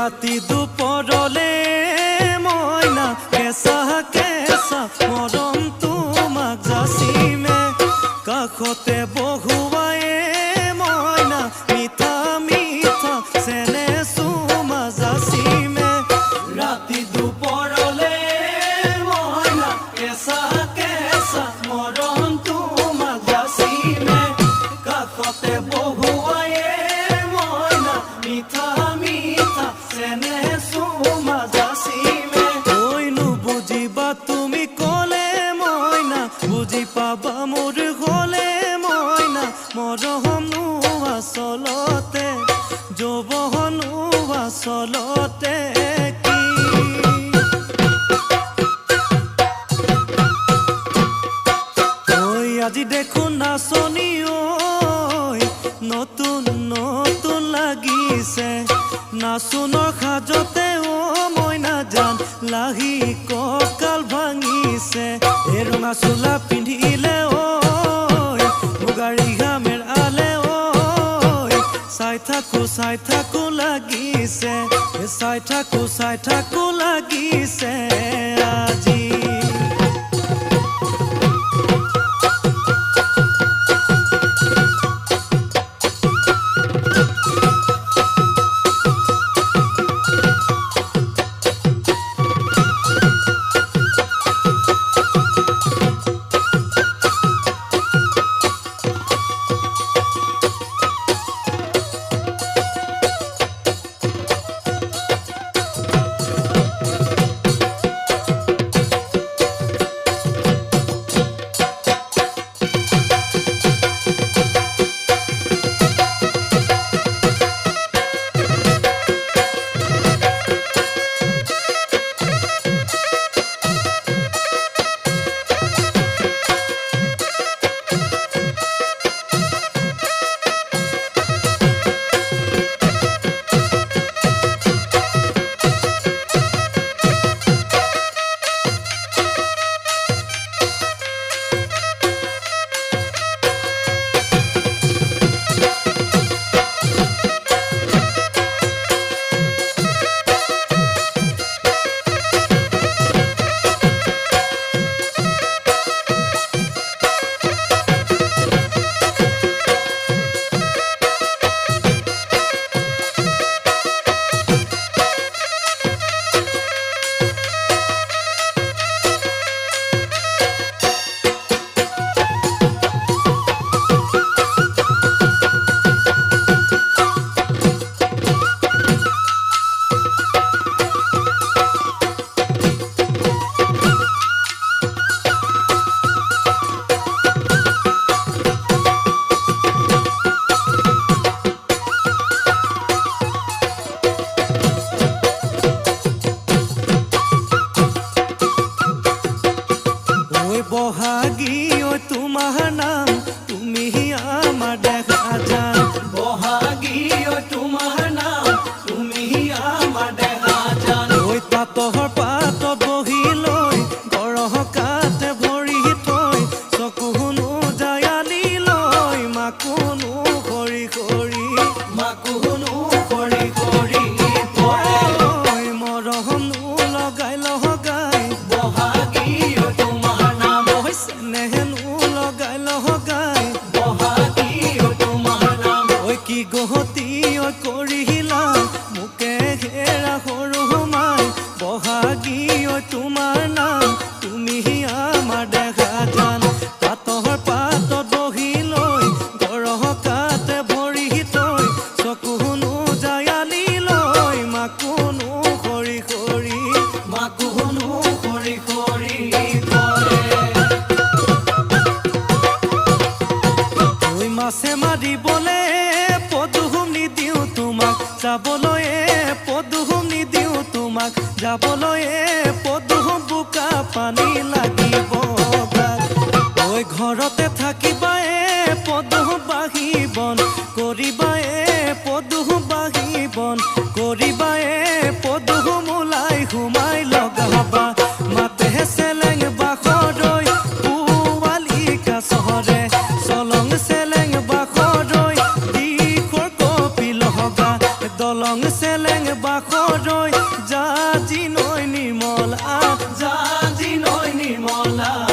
ৰাতি দুপৰলে মইনা কেঁচা কেঁচা মৰম তোমাক যাচিমে কাষতে বহুৱাই মইনা মিঠা মিঠা চেনে চুমা যাচিমে ৰাতি দুপৰলে মইনা কেঁচা কেঁচা মৰম তোমাক যাচিমে কাষতে বহুৱাই মইনা মিঠা তুমি কলে মইনা বুজি পাবা মোৰ গলে মইনা মৰহনো আচলতে যৌৱনো আচলতে কি ঐ আজি দেখোন নাচনি ঐ নতুন নতুন লাগিছে নাচোনৰ সাজতে মইনা জান লাহি কঁকাল ভাঙিছে এই ৰঙা চোলা পিন্ধিলে ঐ মুগাৰী ঘামেৰ আলে ঐ চাই থাকো লাগিছে চাই থাকো লাগিছে আজি বহাগী ঐ তোমাৰ নাম তুমি আমাৰ দেখা যান বহাগী ঐ তোমাৰ নাম তুমি আমাৰ দেখা যান ঐ পাতহৰ পাতত বহি লৈ গৰহ কাতে ভৰি থৈ চকুনো জায়ালি লৈ মাকুনো কৰি কৰি মাকুনো কৰি কৰি মৰহনো লগাই লগাই বহাগী নেহেনো লগাই লগাই বহাগী তোমাৰ নাম ঐ কি গহতি ঐ কৰিলা মোকে ঘেৰা সৰু মাই বহাগী তোমাৰ নাম তুমি আমাৰ দেখা যান পাতহৰ পাতত বহি লৈ গৰহ কাতে ভৰি থৈ চকুনো জায়ালি লৈ মাকুনো কৰি কৰি মাকুনো কৰি কৰি মাছে মাৰিবলে পদুম নিদিওঁ তোমাক যাবলৈ পদুম নিদিওঁ তোমাক যাবলৈ পদুম বোকা পানী লাগিব ঐ ঘৰতে থাকিবা পদুম বাঢ়িবন কৰিবা পদুম বাঢ়িবন কৰিবা পদুম ওলাই সোমাই লগাবা মাতে চেলেং বাখৰৈ পুৱালিকা চহৰে চলং চেলেং বাখৰৈ দিশৰ কপি লহগা দলং চেলেং বাখৰৈ জাজি নৈ নিৰ্মলা জাজি নৈ নিৰ্মলা